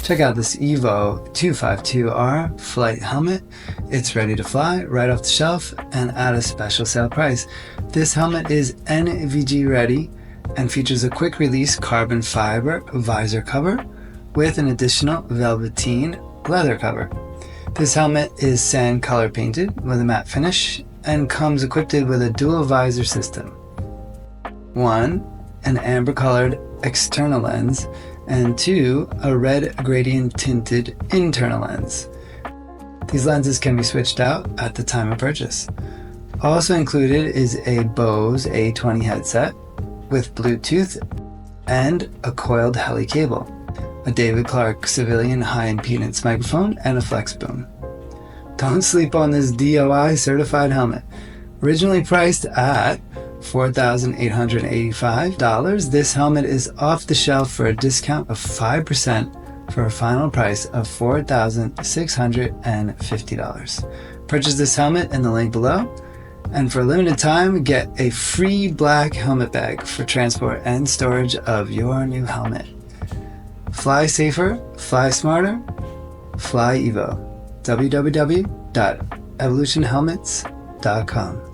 Check out this Evo 252R flight helmet. It's ready to fly right off the shelf and at a special sale price. This helmet is NVG-ready and features a quick release carbon fiber visor cover with an additional velveteen leather cover. This helmet is sand color painted with a matte finish and comes equipped with a dual visor system. 1, an amber colored external lens, and 2, a red gradient-tinted internal lens. These lenses can be switched out at the time of purchase. Also included is a Bose A20 headset with Bluetooth and a coiled heli cable, a David Clark civilian high impedance microphone, and a flex boom. Don't sleep on this DOI certified helmet. Originally priced at $4,885, this helmet is off the shelf for a discount of 5% for a final price of $4,650. Purchase this helmet in the link below, and for a limited time, get a free black helmet bag for transport and storage of your new helmet. Fly safer, fly smarter, fly Evo. www.evolutionhelmets.com